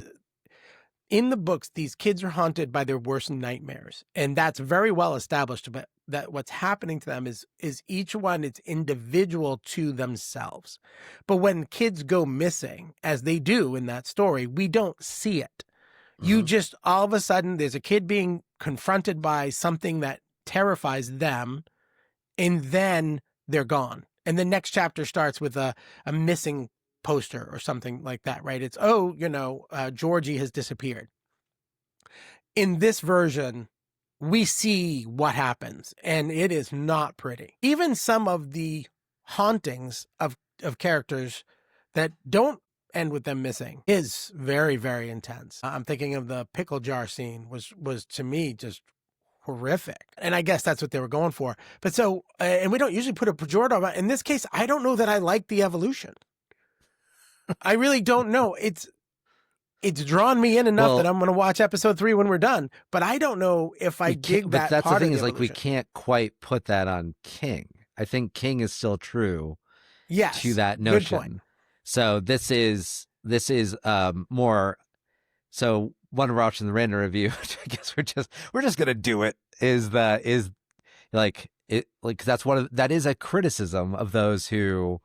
In the books, these kids are haunted by their worst nightmares, and that's very well established that what's happening to them is each one is individual to themselves. But when kids go missing, as they do in that story, we don't see it. You just, all of a sudden, there's a kid being confronted by something that terrifies them, and then they're gone. And the next chapter starts with a missing poster or something like that, right? It's, Georgie has disappeared. In this version, we see what happens, and it is not pretty. Even some of the hauntings of characters that don't end with them missing is very, very intense. I'm thinking of the pickle jar scene was to me just horrific. And I guess that's what they were going for. But so, and we don't usually put a pejorative on it. In this case, I don't know that I like the evolution. I really don't know. It's drawn me in enough that I'm going to watch episode 3 when we're done. But I don't know if I dig that. But that's part the thing of is, like, we can't quite put that on King. I think King is still true to that notion. Good point. So this is more. So when we're watching the random review, which I guess we're just gonna do it. Is like that is a criticism of those who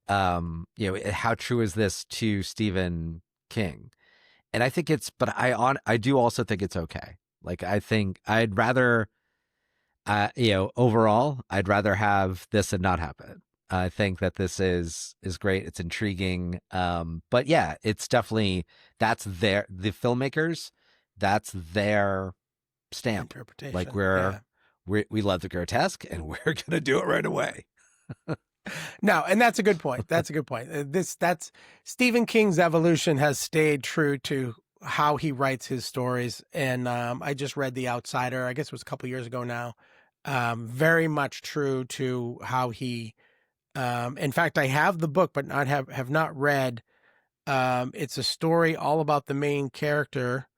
how true is this to Stephen King? And I think but I do also think it's okay. Like, I think I'd rather, overall, I'd rather have this and not happen. I think that this is great. It's intriguing. But yeah, it's definitely, the filmmakers, that's their stamp. Interpretation. Like, we love the grotesque, and we're going to do it right away. No, and that's a good point. That's a good point. That's Stephen King's evolution has stayed true to how he writes his stories. And I just read The Outsider, I guess it was a couple years ago now. Very much true to how he, in fact, I have the book, but have not read. It's a story all about the main character,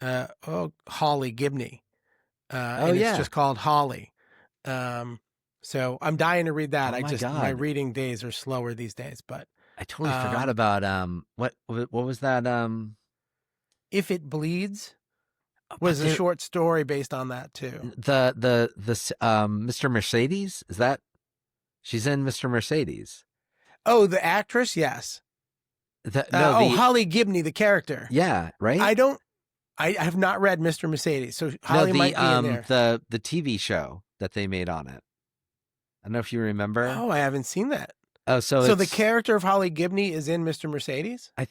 Holly Gibney. It's just called Holly. So I'm dying to read that. My reading days are slower these days, but I totally forgot about what was that? If It Bleeds was a short story based on that too. The Mr. Mercedes, is that she's in Mr. Mercedes? Oh, the actress, yes. Holly Gibney, the character. Yeah, right. I have not read Mr. Mercedes, so Holly might be in there. The TV show that they made on it. I don't know if you remember. Oh, I haven't seen that. Oh, so the character of Holly Gibney is in Mr. Mercedes? I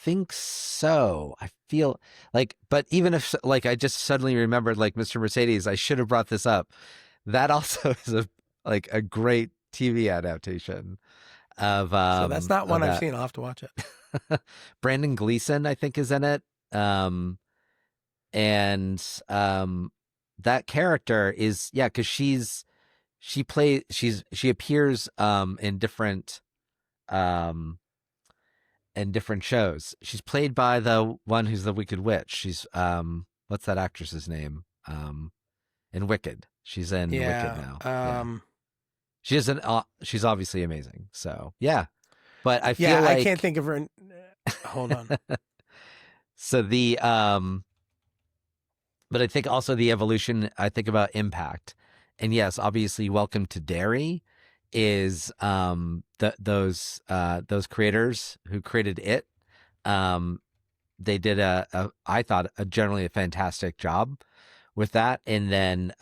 think so. I feel like, but even if, like, I just suddenly remembered, like, Mr. Mercedes, I should have brought this up. That also is a great TV adaptation of. So that's not one I've seen. I'll have to watch it. Brandon Gleeson, I think, is in it. That character is, because she appears in different shows. She's played by the one who's the Wicked Witch. She's what's that actress's name? In Wicked. She's in Wicked now. She's obviously amazing. So yeah. But I feel like I can't think of her. Hold on. So but I think also the evolution, I think about impact. And yes, obviously, Welcome to Derry is those creators who created it. They did I thought generally a fantastic job with that, and then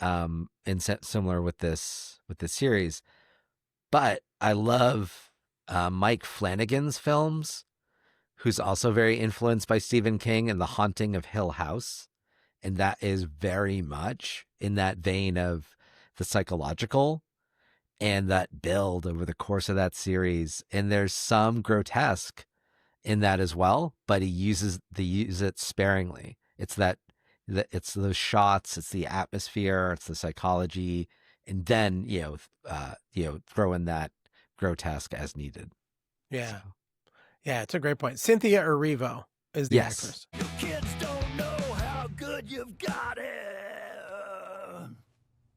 similar with this series. But I love Mike Flanagan's films, who's also very influenced by Stephen King and The Haunting of Hill House, and that is very much in that vein of the psychological and that build over the course of that series. And there's some grotesque in that as well, but they use it sparingly. It's those shots, it's the atmosphere, it's the psychology, and then throw in that grotesque as needed. Yeah. So. Yeah, it's a great point. Cynthia Erivo is the actress. You kids don't know how good you've got it.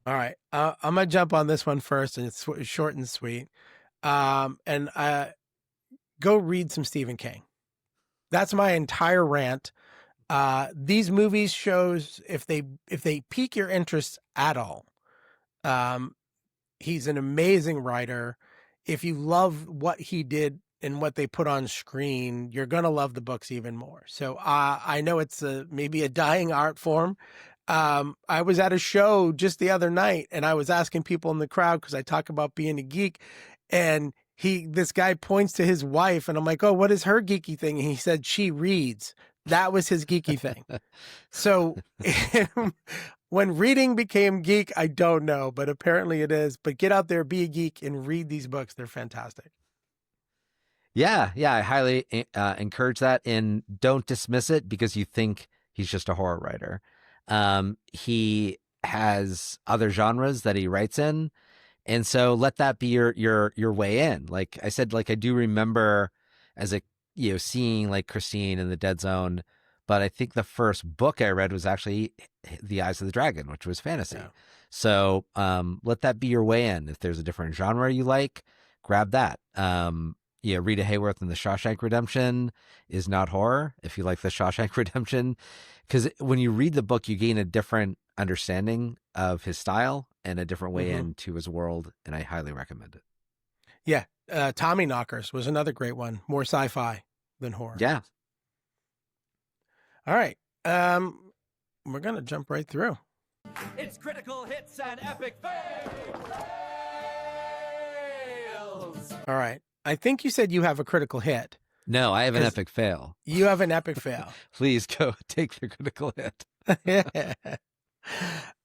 All right, I'm gonna jump on this one first, and it's short and sweet. And go read some Stephen King. That's my entire rant. These movies shows if they pique your interest at all. He's an amazing writer. If you love what he did and what they put on screen, you're gonna love the books even more. So I know it's maybe a dying art form. I was at a show just the other night, and I was asking people in the crowd because I talk about being a geek, and this guy points to his wife, and I'm like, "Oh, what is her geeky thing?" And he said, "She reads." That was his geeky thing. So when reading became geek, I don't know, but apparently it is. But get out there, be a geek, and read these books. They're fantastic. Yeah, I highly encourage that, and don't dismiss it because you think he's just a horror writer. He has other genres that he writes in, and so let that be your way in. Like I said, like I do remember as a seeing like Christine in the Dead Zone, but I think the first book I read was actually The Eyes of the Dragon, which was fantasy. Yeah. So let that be your way in. If there's a different genre you like, grab that. Rita Hayworth in The Shawshank Redemption is not horror. If you like The Shawshank Redemption, because when you read the book, you gain a different understanding of his style and a different way into his world, and I highly recommend it. Yeah. Tommy Knockers was another great one. More sci-fi than horror. Yeah. All right. We're going to jump right through. It's critical hits and epic fails. All right. I think you said you have a critical hit. No, I have an epic fail. You have an epic fail. Please go take the critical hit.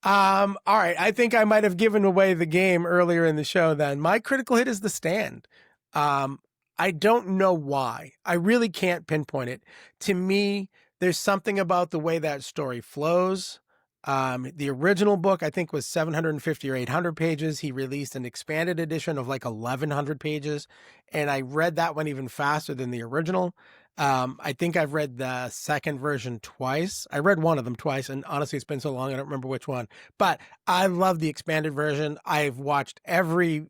All right. I think I might have given away the game earlier in the show then. My critical hit is The Stand. I don't know why. I really can't pinpoint it. To me, there's something about the way that story flows. The original book, I think, was 750 or 800 pages. He released an expanded edition of like 1,100 pages, and I read that one even faster than the original. I think I've read the second version twice. I read one of them twice, and honestly, it's been so long, I don't remember which one. But I love the expanded version. I've watched every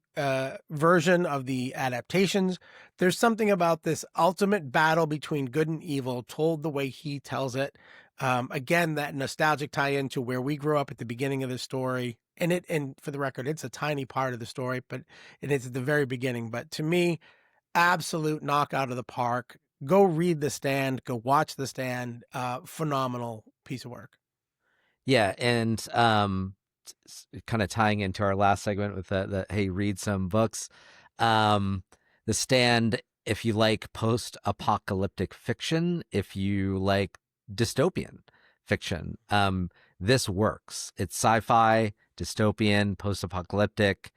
version of the adaptations. There's something about this ultimate battle between good and evil told the way he tells it. Again, that nostalgic tie-in to where we grew up at the beginning of the story. And for the record, it's a tiny part of the story, but it is at the very beginning. But to me, absolute knockout of the park. Go read The Stand. Go watch The Stand. Phenomenal piece of work. Yeah, and kind of tying into our last segment with the hey, read some books. The Stand, if you like post-apocalyptic fiction, if you like dystopian fiction, this works. It's sci-fi, dystopian, post-apocalyptic.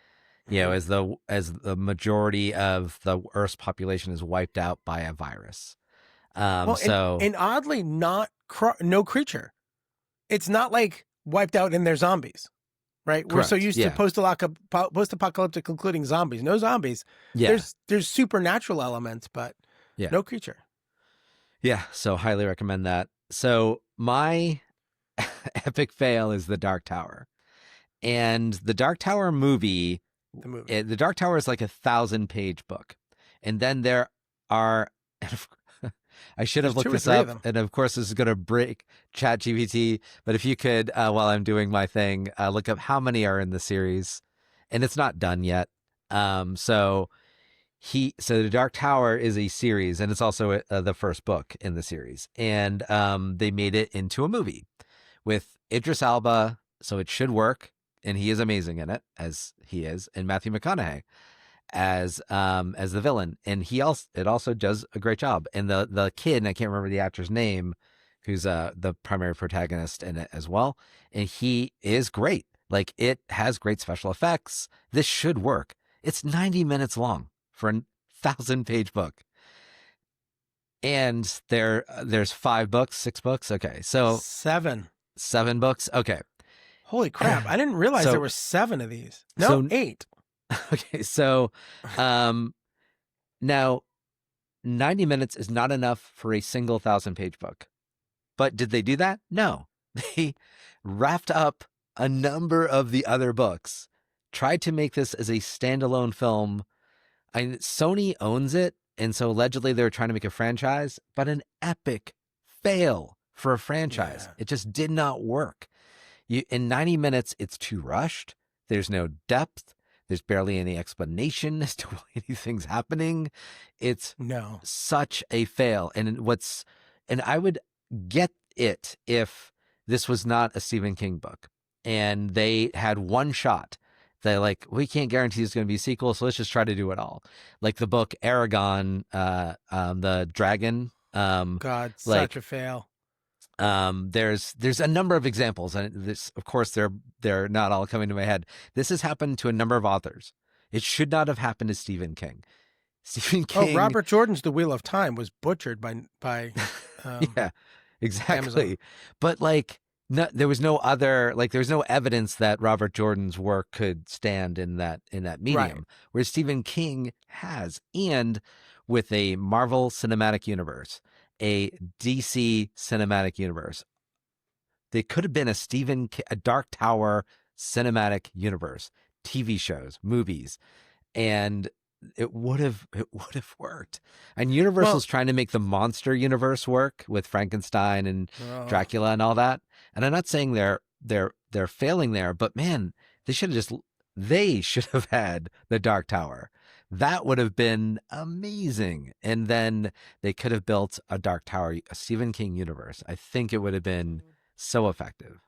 As the majority of the Earth's population is wiped out by a virus. And oddly, no creature. It's not like wiped out and they're zombies, right? Correct. We're so used to post-apocalyptic, including zombies. No zombies. Yeah. There's supernatural elements, but no creature. Yeah, so highly recommend that. So my epic fail is The Dark Tower. And The Dark Tower movie, The Dark Tower is like 1,000-page book. And then there are, I should have looked this up, and of course this is going to break ChatGPT, but if you could, while I'm doing my thing, look up how many are in the series. And it's not done yet. So The Dark Tower is a series, and it's also the first book in the series. And they made it into a movie with Idris Elba, so it should work. And he is amazing in it, as he is, and Matthew McConaughey as the villain. And it also does a great job. And the kid, and I can't remember the actor's name, who's the primary protagonist in it as well. And he is great. Like, it has great special effects. This should work. It's 90 minutes long for a 1,000-page book. And there's 5 books, 6 books. Okay. So 7 books. Okay. Holy crap. I didn't realize there were 7 of these. No, 8. Okay. So, now 90 minutes is not enough for a single 1,000-page book, but did they do that? No, they wrapped up a number of the other books, tried to make this as a standalone film. Sony owns it. And so allegedly they were trying to make a franchise, but an epic fail. for a franchise. Yeah. It just did not work. In 90 minutes, it's too rushed. There's no depth. There's barely any explanation as to why anything's happening. It's No. such a fail. And I would get it if this was not a Stephen King book and they had one shot. They're like, we can't guarantee it's going to be a sequel, so let's just try to do it all. Like the book Aragon, the dragon. God, such a fail. There's a number of examples, and this, of course, they're not all coming to my head. This has happened to a number of authors. It should not have happened to Stephen King. Stephen King. Oh, Robert Jordan's The Wheel of Time was butchered by Yeah, exactly. Amazon. But like, there was no evidence that Robert Jordan's work could stand in that medium, Right. whereas Stephen King has, and with a Marvel Cinematic Universe, a DC Cinematic Universe, they could have been a Dark Tower Cinematic Universe, TV shows, movies, and it would have worked. And Universal's trying to make the monster universe work with Frankenstein and Dracula and all that. And I'm not saying they're failing there, but man, they should have had the Dark Tower. That would have been amazing. And then they could have built a Dark Tower, a Stephen King universe. I think it would have been so effective.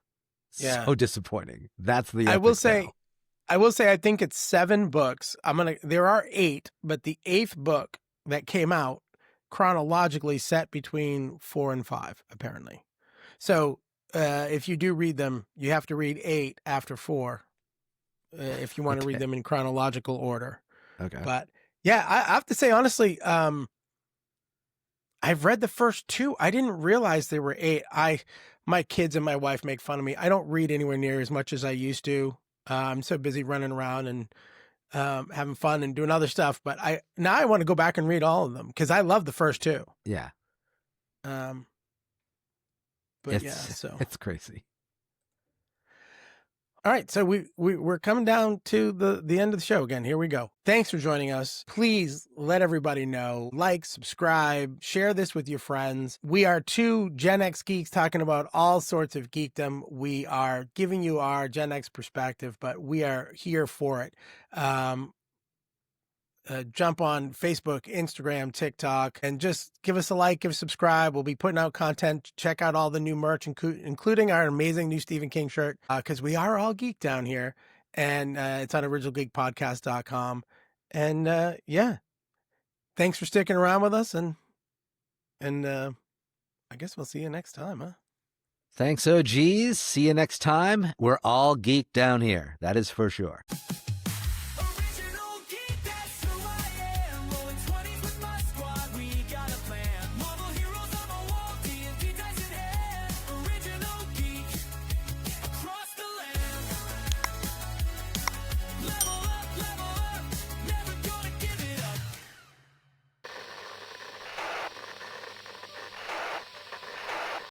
Yeah. So disappointing. That's the I epic will say, fail. I think it's 7 books. There are 8, but the 8th book that came out chronologically set between 4 and 5, apparently. So if you do read them, you have to read 8 after 4 if you want to read them in chronological order. Okay. But yeah, I have to say, honestly, I've read the first 2. I didn't realize there were 8. My kids and my wife make fun of me. I don't read anywhere near as much as I used to. I'm so busy running around and having fun and doing other stuff. But now I want to go back and read all of them because I love the first 2. Yeah. But It's crazy. All right, so we're coming down to the end of the show again. Here we go. Thanks for joining us. Please let everybody know. Like, subscribe, share this with your friends. We are 2 Gen X geeks talking about all sorts of geekdom. We are giving you our Gen X perspective, but we are here for it. Jump on Facebook, Instagram, TikTok, and just give us a like, give us a subscribe. We'll be putting out content. Check out all the new merch, including our amazing new Stephen King shirt, because we are all geek down here. And it's on originalgeekpodcast.com. And yeah, thanks for sticking around with us. And I guess we'll see you next time, huh? Thanks, OGs. See you next time. We're all geek down here. That is for sure.